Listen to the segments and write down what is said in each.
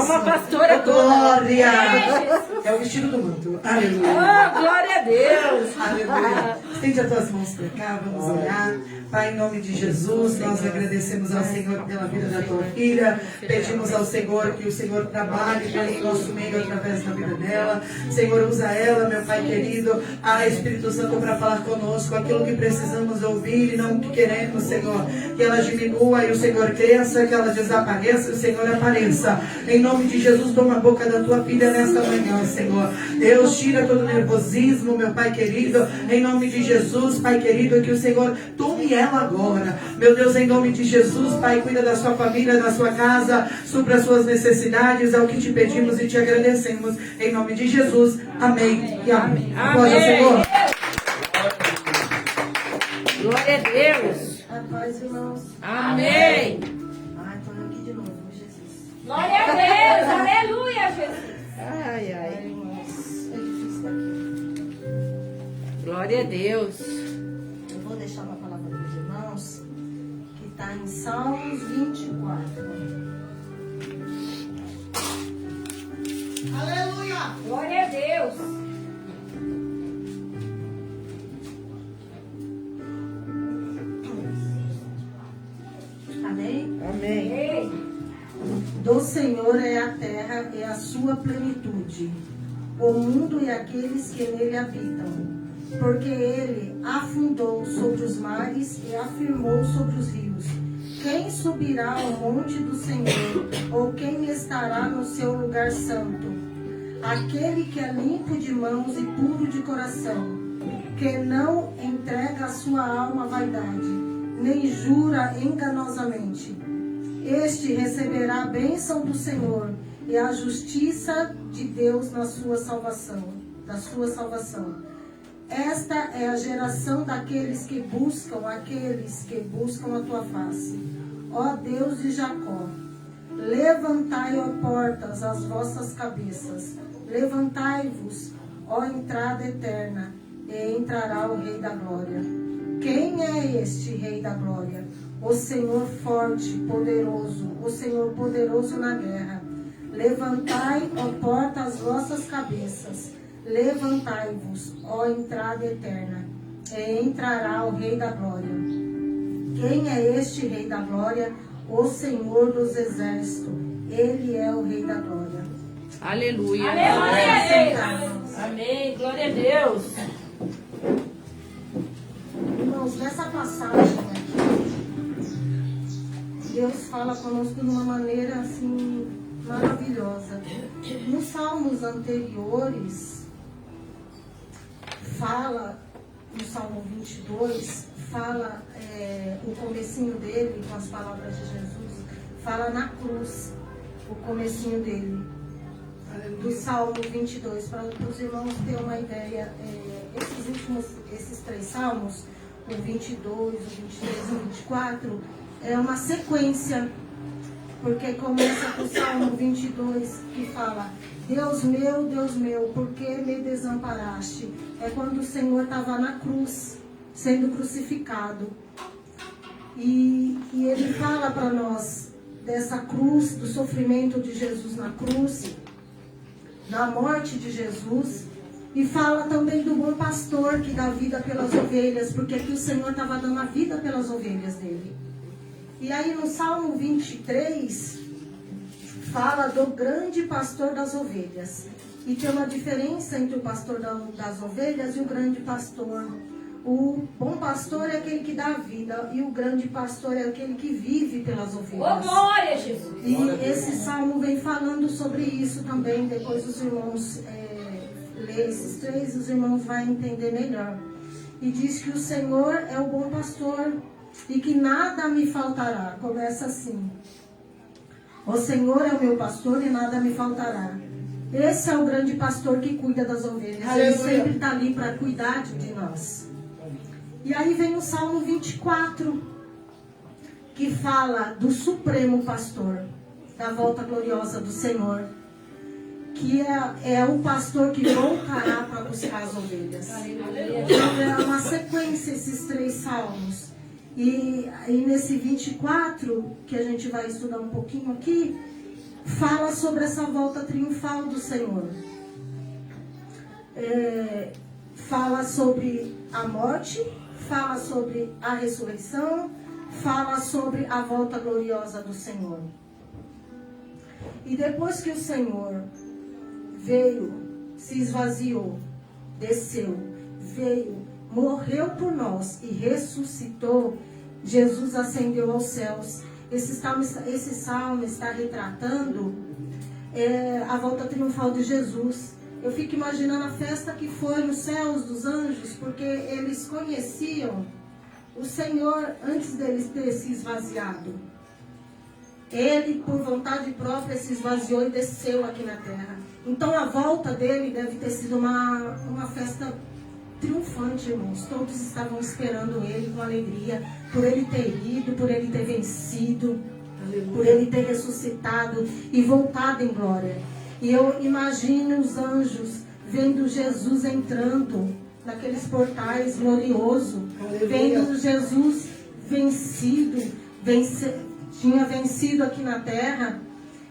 uma pastora glória. É o vestido do manto. Aleluia. Oh, glória a Deus. Aleluia. Estende as tuas mãos para cá, vamos orar. Pai, em nome de Jesus, nós agradecemos ao Senhor pela vida da tua filha. Pedimos ao Senhor que o Senhor trabalhe em nosso meio através da vida dela. Senhor, usa ela, meu Pai querido, Espírito Santo, para falar conosco aquilo que precisamos ouvir e não o que queremos, Senhor. Que ela diminua e o Senhor cresça, que ela desapareça e o Senhor apareça. Em nome de Jesus, toma a boca da tua filha nesta manhã, Senhor. Deus, tira todo o nervosismo, meu Pai querido. Em nome de Jesus, Pai querido, que o Senhor tome ela agora. Meu Deus, em nome de Jesus, Pai, cuida da sua família, da sua casa, supra as suas necessidades, é o que te pedimos e te agradecemos. Em nome de Jesus, amém e amém. Glória ao Senhor. Glória a Deus. A paz, irmãos. Amém. Estou aqui de novo, Jesus. Glória a Deus. Aleluia, Jesus. Ai, ai. Irmãos, é difícil aqui. Glória a Deus. Eu vou deixar uma palavra para os irmãos, que está em Salmos 24. Aleluia. Glória a Deus. Amém? Amém. Ei. Do Senhor é a terra e a sua plenitude, o mundo e aqueles que nele habitam. Porque ele afundou sobre os mares e afirmou sobre os rios. Quem subirá ao monte do Senhor, ou quem estará no seu lugar santo? Aquele que é limpo de mãos e puro de coração, que não entrega a sua alma à vaidade, nem jura enganosamente. Este receberá a bênção do Senhor e a justiça de Deus na sua salvação, da sua salvação. Esta é a geração daqueles que buscam a tua face. Ó Deus de Jacó, levantai, ó portas, as vossas cabeças. Levantai-vos, ó entrada eterna, e entrará o Rei da Glória. Quem é este Rei da Glória? O Senhor forte, poderoso, o Senhor poderoso na guerra. Levantai, ó porta, as vossas cabeças. Levantai-vos, ó entrada eterna, e entrará o Rei da Glória. Quem é este Rei da Glória? O Senhor dos Exércitos. Ele é o Rei da Glória. Aleluia. Aleluia, Deus. Amém. Glória a Deus. Irmãos, nessa passagem aqui, Deus fala conosco de uma maneira assim maravilhosa. Nos salmos anteriores, fala, no Salmo 22, fala o comecinho dele, com as palavras de Jesus, fala na cruz, o comecinho dele, do Salmo 22, para os irmãos terem uma ideia. Esses três salmos, o 22, o 23 e o 24, é uma sequência, porque começa com o Salmo 22, que fala: Deus meu, por que me desamparaste? É quando o Senhor estava na cruz, sendo crucificado. E ele fala para nós dessa cruz, do sofrimento de Jesus na cruz, da morte de Jesus. E fala também do bom pastor que dá vida pelas ovelhas, porque aqui o Senhor estava dando a vida pelas ovelhas dele. E aí no Salmo 23, fala do grande pastor das ovelhas. E tem uma diferença entre o pastor das ovelhas e o grande pastor. O bom pastor é aquele que dá vida, e o grande pastor é aquele que vive pelas ovelhas. Oh, glória, Jesus. E esse salmo vem falando sobre isso também. Depois os irmãos ler esses três, os irmãos vão entender melhor. E diz que o Senhor é o bom pastor e que nada me faltará. Começa assim: o Senhor é o meu pastor e nada me faltará. Esse é o grande pastor que cuida das ovelhas. Ele sempre está ali para cuidar de nós. E aí vem o Salmo 24, que fala do supremo pastor, da volta gloriosa do Senhor, que é o pastor que voltará para buscar as ovelhas. Então é uma sequência esses três salmos. E nesse 24, que a gente vai estudar um pouquinho aqui, fala sobre essa volta triunfal do Senhor. Fala sobre a morte, fala sobre a ressurreição, fala sobre a volta gloriosa do Senhor. E depois que o Senhor veio, se esvaziou, desceu, veio, morreu por nós e ressuscitou, Jesus ascendeu aos céus. Esse salmo está retratando a volta triunfal de Jesus. Eu fico imaginando a festa que foi nos céus dos anjos, porque eles conheciam o Senhor antes deles ter se esvaziado. Ele, por vontade própria, se esvaziou e desceu aqui na terra. Então a volta dele deve ter sido uma festa triunfante, irmãos. Todos estavam esperando ele com alegria, por ele ter ido, por ele ter vencido, por ele ter ressuscitado e voltado em glória. E eu imagino os anjos vendo Jesus entrando naqueles portais gloriosos, vendo Jesus vencido, tinha vencido aqui na terra.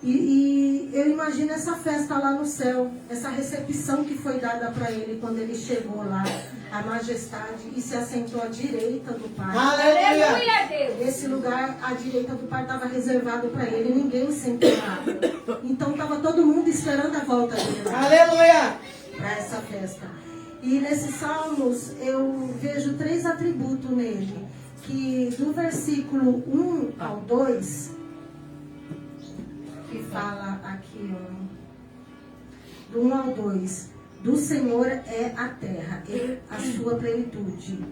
E eu imagino essa festa lá no céu, essa recepção que foi dada para ele quando ele chegou lá, a majestade, e se assentou à direita do Pai. Aleluia, Deus. Esse lugar, à direita do Pai, estava reservado para ele, ninguém sentou lá. Então estava todo mundo esperando a volta dele. Aleluia! Para essa festa. E nesses salmos eu vejo 3 atributos nele, que do versículo 1 ao 2, que fala aqui, ó, do 1 ao 2, do Senhor é a terra e a sua plenitude,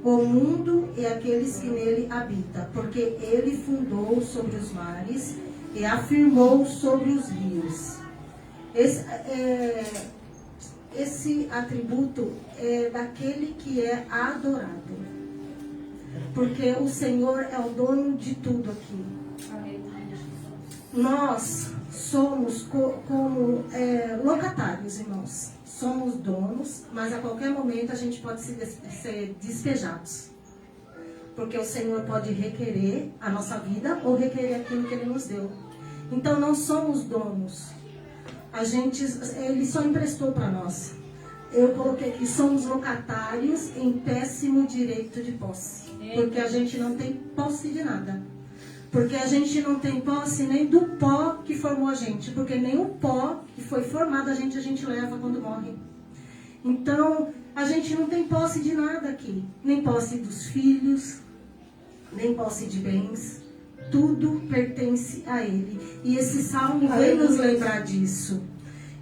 o mundo e aqueles que nele habitam, porque ele fundou sobre os mares e afirmou sobre os rios. Esse atributo é daquele que é adorado, porque o Senhor é o dono de tudo aqui. Nós somos como locatários, irmãos. Somos donos, mas a qualquer momento a gente pode ser despejados. Porque o Senhor pode requerer a nossa vida ou requerer aquilo que Ele nos deu. Então não somos donos. Ele só emprestou para nós. Eu coloquei aqui, somos locatários em péssimo direito de posse. Porque a gente não tem posse de nada. Porque a gente não tem posse nem do pó que formou a gente. Porque nem o pó que foi formado a gente leva quando morre. Então, a gente não tem posse de nada aqui. Nem posse dos filhos, nem posse de bens. Tudo pertence a Ele. E esse salmo vem nos lembrar disso.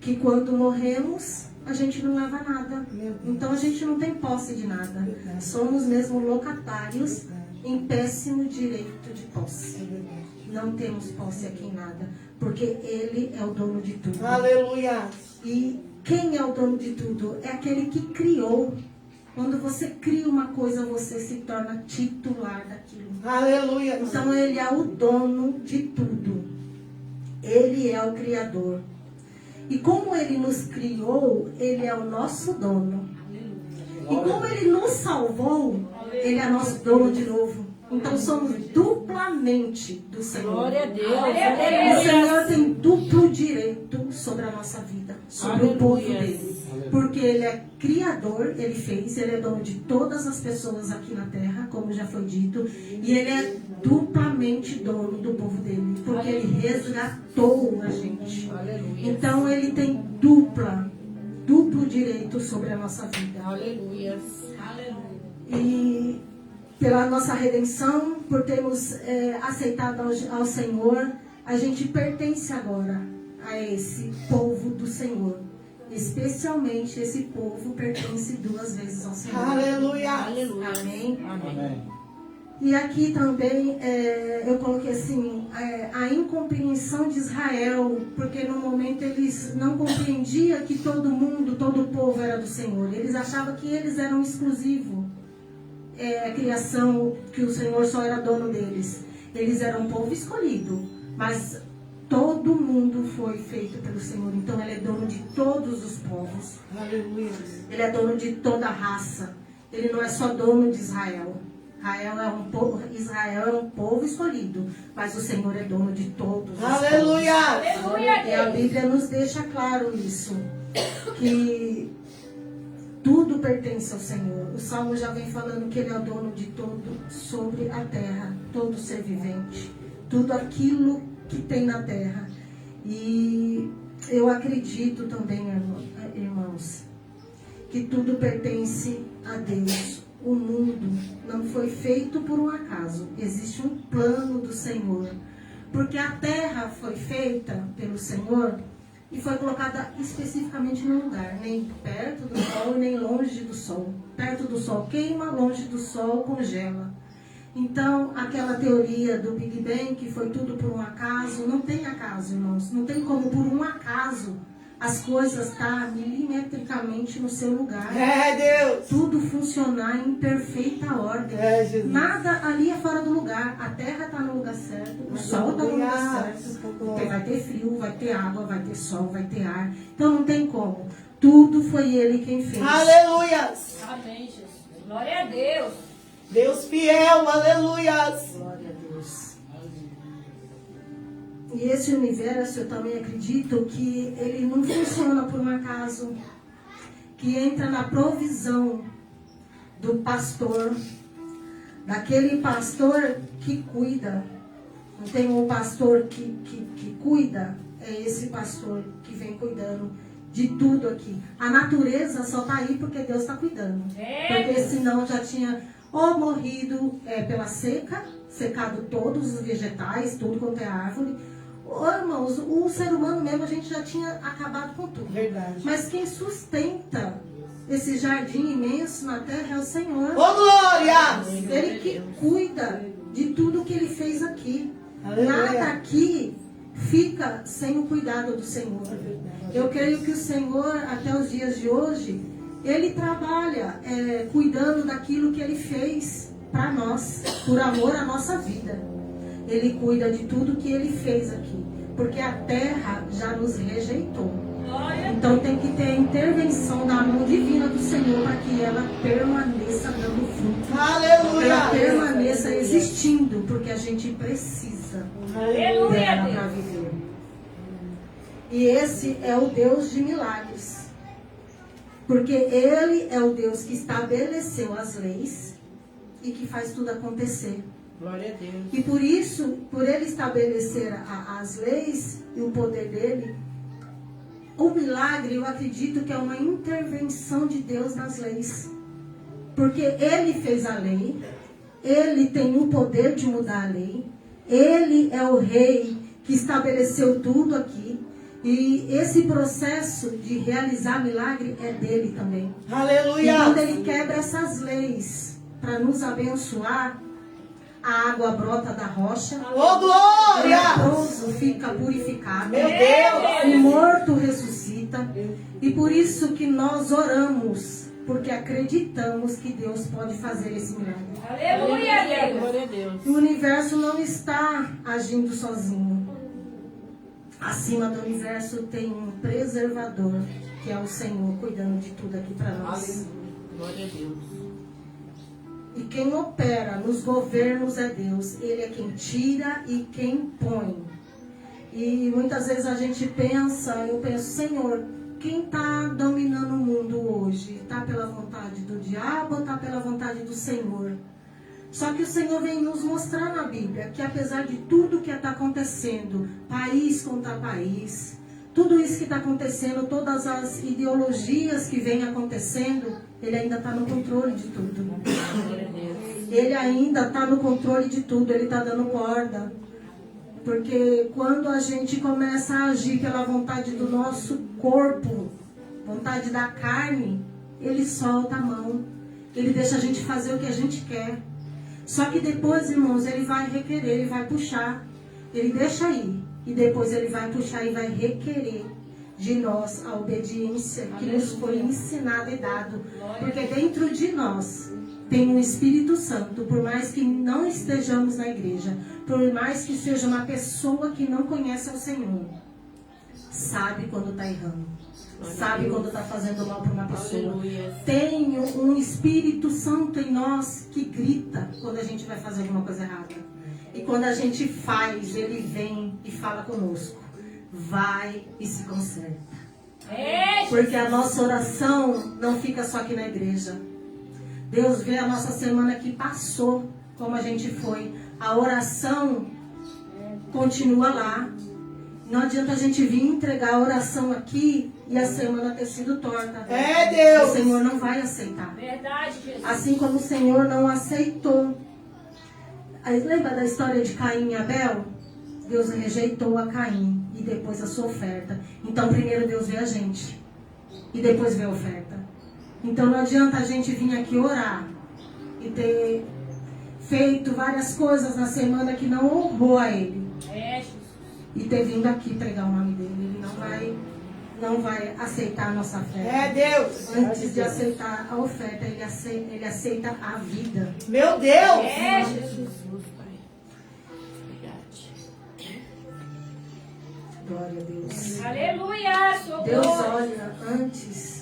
Que quando morremos, a gente não leva nada. Então, a gente não tem posse de nada. Somos mesmo locatários em péssimo direito de posse. Não temos posse aqui em nada, porque Ele é o dono de tudo. Aleluia! E quem é o dono de tudo? É aquele que criou. Quando você cria uma coisa, você se torna titular daquilo. Aleluia! Então Ele é o dono de tudo. Ele é o Criador. E como Ele nos criou, Ele é o nosso dono. E como Ele nos salvou, Ele é nosso dono de novo. Então somos duplamente do Senhor. Glória a Deus. O Senhor tem duplo direito sobre a nossa vida, sobre o povo dele. Porque Ele é Criador, Ele fez, Ele é dono de todas as pessoas aqui na terra, como já foi dito. E Ele é duplamente dono do povo dele, porque Ele resgatou a gente. Então Ele tem duplo direito sobre a nossa vida. Aleluia. E pela nossa redenção, por termos aceitado ao Senhor, a gente pertence agora a esse povo do Senhor. Especialmente esse povo pertence 2 vezes ao Senhor. Aleluia! Amém? Amém. E aqui também eu coloquei assim, a incompreensão de Israel, porque no momento eles não compreendiam que todo mundo, todo o povo era do Senhor. Eles achavam que eles eram exclusivos. A criação, que o Senhor só era dono deles. Eles eram um povo escolhido, mas todo mundo foi feito pelo Senhor. Então Ele é dono de todos os povos. Aleluia! Ele é dono de toda a raça. Ele não é só dono de Israel. Israel é um povo escolhido, mas o Senhor é dono de todos os Aleluia! Aleluia, E a Deus. Bíblia nos deixa claro isso, que tudo pertence ao Senhor. O Salmo já vem falando que Ele é o dono de tudo sobre a terra, todo ser vivente, tudo aquilo que tem na terra. E eu acredito também, irmãos, que tudo pertence a Deus. O mundo não foi feito por um acaso. Existe um plano do Senhor. Porque a terra foi feita pelo Senhor e foi colocada especificamente num lugar, nem perto do sol nem longe do sol. Perto do sol queima, longe do sol congela. Então, aquela teoria do Big Bang, que foi tudo por um acaso, não tem acaso, irmãos. Não tem como, por um acaso, as coisas estar milimetricamente no seu lugar. Deus! Tudo funcionar em perfeita ordem. Jesus! Nada ali é fora do lugar. A terra está no lugar certo, o sol está no lugar certo. Porque vai ter frio, vai ter água, vai ter sol, vai ter ar. Então não tem como. Tudo foi Ele quem fez. Aleluia! Amém, Jesus. Glória a Deus. Deus fiel, aleluia! Glória a Deus. E esse universo, eu também acredito que ele não funciona por um acaso, que entra na provisão do pastor, daquele pastor que cuida. Não tem um pastor que cuida, é esse pastor que vem cuidando de tudo aqui. A natureza só está aí porque Deus está cuidando. Porque senão já tinha ou morrido pela seca, secado todos os vegetais, tudo quanto é árvore. Irmãos, o ser humano mesmo, a gente já tinha acabado com tudo. Verdade. Mas quem sustenta esse jardim imenso na terra é o Senhor. Ô, glória! Ele que cuida de tudo que Ele fez aqui. Aleluia. Nada aqui fica sem o cuidado do Senhor. Eu creio que o Senhor, até os dias de hoje, Ele trabalha cuidando daquilo que Ele fez para nós, por amor à nossa vida. Ele cuida de tudo que Ele fez aqui, porque a terra já nos rejeitou. Então tem que ter a intervenção da mão divina do Senhor para que ela permaneça dando fruto. Aleluia! Ela permaneça existindo, porque a gente precisa Aleluia, dela Deus. para viver. E esse é o Deus de milagres. Porque Ele é o Deus que estabeleceu as leis e que faz tudo acontecer. Glória a Deus. E por isso, por Ele estabelecer as leis e o poder dEle, o milagre, eu acredito que é uma intervenção de Deus nas leis. Porque Ele fez a lei, Ele tem o poder de mudar a lei, Ele é o Rei que estabeleceu tudo aqui. E esse processo de realizar milagre é dele também. Aleluia! E quando Ele quebra essas leis para nos abençoar, a água brota da rocha, Ô, o glória! leproso fica purificado, Meu Deus! o morto ressuscita. E por isso que nós oramos, porque acreditamos que Deus pode fazer esse milagre. Aleluia, Deus. Glória a Deus. O universo não está agindo sozinho. Acima do universo tem um preservador, que é o Senhor, cuidando de tudo aqui para nós. Glória a Deus. E quem opera nos governos é Deus. Ele é quem tira e quem põe. E muitas vezes a gente pensa, eu penso, Senhor, quem está dominando o mundo hoje? Está pela vontade do diabo ou está pela vontade do Senhor? Só que o Senhor vem nos mostrar na Bíblia que apesar de tudo que está acontecendo, país contra país, tudo isso que está acontecendo, todas as ideologias que vêm acontecendo, Ele ainda está no controle de tudo. Glória a Deus. Ele ainda está no controle de tudo, Ele está dando corda. Porque quando a gente começa a agir pela vontade do nosso corpo, vontade da carne, Ele solta a mão. Ele deixa a gente fazer o que a gente quer. Só que depois, irmãos, Ele vai requerer, Ele vai puxar. Ele deixa aí. E depois Ele vai puxar e vai requerer de nós a obediência que nos foi ensinada e dado. Porque dentro de nós tem um Espírito Santo, por mais que não estejamos na igreja, por mais que seja uma pessoa que não conhece o Senhor. sabe quando está errando. Sabe quando está fazendo mal para uma pessoa. Aleluia. Tem um Espírito Santo em nós que grita quando a gente vai fazer alguma coisa errada. E quando a gente faz, ele vem e fala conosco. Vai e se conserta. Porque a nossa oração não fica só aqui na igreja. Deus vê a nossa semana que passou, como a gente foi. A oração continua lá. Não adianta a gente vir entregar a oração aqui e a semana ter sido torta. É, Deus. O Senhor não vai aceitar. Verdade, Jesus. Assim como o Senhor não aceitou. Aí, lembra da história de Caim e Abel? Deus rejeitou a Caim e depois a sua oferta. Então primeiro Deus vê a gente e depois vê a oferta. Então não adianta a gente vir aqui orar e ter feito várias coisas na semana que não honrou a Ele. Jesus. E ter vindo aqui pregar o nome dele. Ele não vai aceitar a nossa fé. É, Deus. Antes de aceitar a oferta, ele aceita a vida. Meu Deus. Jesus. Jesus, Pai. Verdade. Glória a Deus. Aleluia. Socorro. Deus olha antes.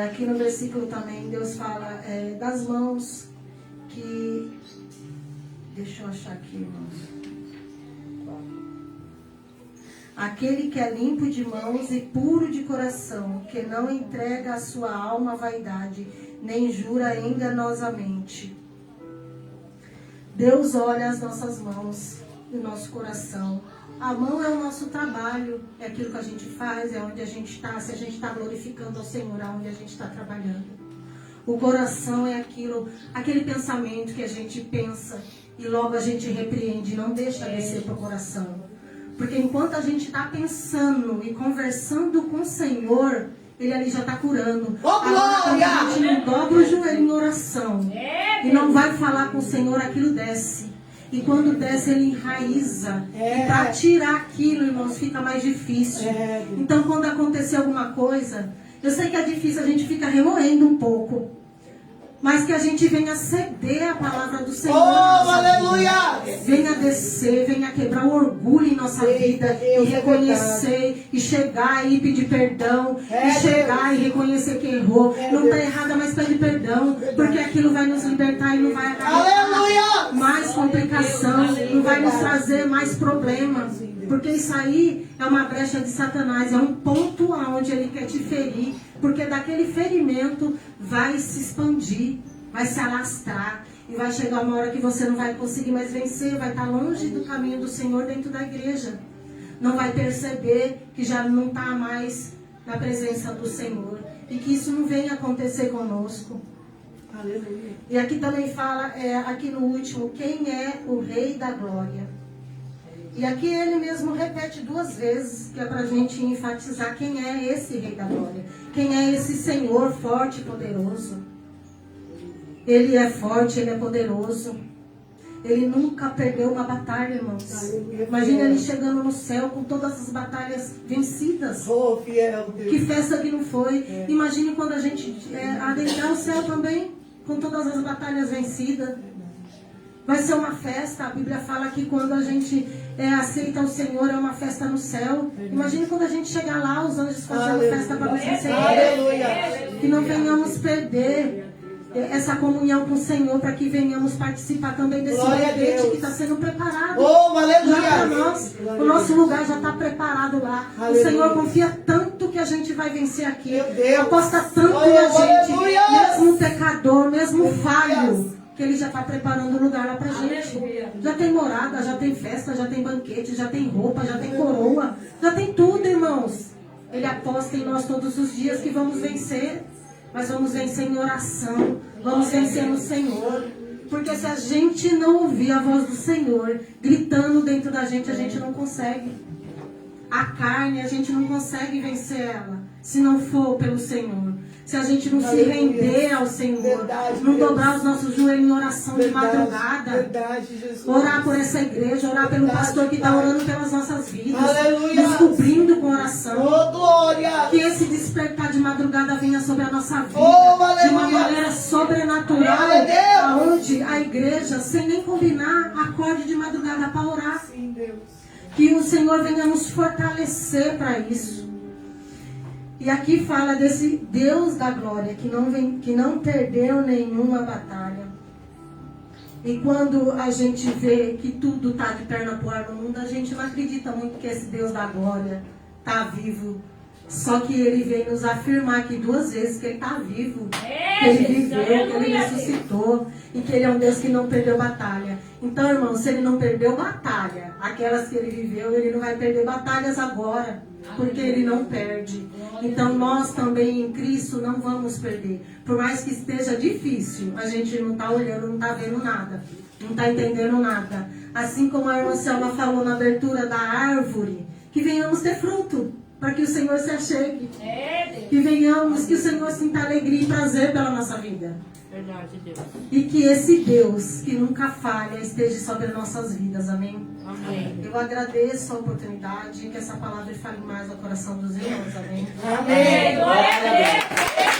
Aqui no versículo também Deus fala das mãos que... Deixa eu achar aqui, irmãos. Aquele que é limpo de mãos e puro de coração, que não entrega a sua alma à vaidade, nem jura enganosamente. Deus olha as nossas mãos e o nosso coração. A mão é o nosso trabalho, é aquilo que a gente faz, é onde a gente está, se a gente está glorificando ao Senhor, aonde a gente está trabalhando. O coração é aquele pensamento que a gente pensa e logo a gente repreende, não deixa descer para o coração. Porque enquanto a gente está pensando e conversando com o Senhor, Ele ali já está curando. Glória! A gente não dobra o joelho em oração e não vai falar com o Senhor, aquilo desce. E quando desce, Ele enraiza. E para tirar aquilo, irmãos, fica mais difícil. Então, quando acontecer alguma coisa, eu sei que é difícil, a gente fica remoendo um pouco. Mas que a gente venha ceder a palavra do Senhor. Aleluia! Venha descer, venha quebrar o orgulho em nossa vida. E reconhecer, e chegar e pedir perdão. E chegar e reconhecer que errou. Não está errada, mas pede perdão. Porque aquilo vai nos libertar e não vai acarretar mais complicação. Não vai nos trazer mais problemas. Porque isso aí é uma brecha de Satanás. É um ponto onde ele quer te ferir. Porque daquele ferimento vai se expandir, vai se alastrar. E vai chegar uma hora que você não vai conseguir mais vencer. Vai estar longe do caminho do Senhor dentro da igreja. Não vai perceber que já não está mais na presença do Senhor. E que isso não venha acontecer conosco. Aleluia. E aqui também fala, aqui no último, quem é o Rei da Glória. E aqui ele mesmo repete 2 vezes, que é para a gente enfatizar quem é esse Rei da Glória. Quem é esse Senhor forte e poderoso. Ele é forte, Ele é poderoso. Ele nunca perdeu uma batalha, irmãos. Imagina Ele chegando no céu com todas as batalhas vencidas. Oh, fiel Deus. Que festa que não foi. Imagine quando a gente adentrar o céu também, com todas as batalhas vencidas. Vai ser uma festa. A Bíblia fala que quando a gente aceita o Senhor, é uma festa no céu. Imagine quando a gente chegar lá, os anjos fazendo festa para nos receber. Aleluia. Que não venhamos perder essa comunhão com o Senhor, para que venhamos participar também desse banquete que está sendo preparado. Oh, Já aleluia. para nós, o nosso lugar já está preparado lá. Aleluia. O Senhor confia tanto que a gente vai vencer aqui. Meu Deus. Aposta tanto Aleluia. na gente, Aleluia. mesmo pecador, mesmo falho, que Ele já está preparando o lugar lá para a gente. Já tem morada, já tem festa, já tem banquete, já tem roupa, já tem coroa, já tem tudo, irmãos. Ele aposta em nós todos os dias que vamos vencer. Mas vamos vencer em oração, vamos vencer no Senhor. Porque se a gente não ouvir a voz do Senhor gritando dentro da gente, a gente não consegue. A carne, a gente não consegue vencer ela, se não for pelo Senhor. se a gente não se Aleluia. render ao Senhor, Verdade, não Deus. dobrar os nossos joelhos em oração de Verdade, madrugada, verdade, Jesus. orar por essa igreja, orar pelo Verdade, pastor que está Pai. orando pelas nossas vidas, Aleluia. nos cobrindo com oração. Oh, glória. Que esse despertar de madrugada venha sobre a nossa vida, Oh, aleluia. de uma maneira sobrenatural, Glória a Deus. aonde a igreja, sem nem combinar, acorde de madrugada para orar. Sim, Deus. Que o Senhor venha nos fortalecer para isso. E aqui fala desse Deus da glória, que não perdeu nenhuma batalha. E quando a gente vê que tudo está de perna pro ar no mundo, a gente não acredita muito que esse Deus da glória está vivo. Só que ele veio nos afirmar aqui 2 vezes que ele está vivo, que ele viveu, que ele ressuscitou e que ele é um Deus que não perdeu batalha. Então, irmão, se ele não perdeu batalha, aquelas que ele viveu, ele não vai perder batalhas agora, porque ele não perde. Então, nós também em Cristo não vamos perder. Por mais que esteja difícil, a gente não está olhando, não está vendo nada, não está entendendo nada. Assim como a irmã Selma falou na abertura da árvore, que venhamos ter fruto, para que o Senhor se achegue. Que venhamos, que o Senhor sinta alegria e prazer pela nossa vida. Verdade, Deus. E que esse Deus, que nunca falha, esteja sobre as nossas vidas. Amém? Amém. Eu agradeço a oportunidade, que essa palavra fale mais ao coração dos irmãos. Amém? Amém. Glória a Deus.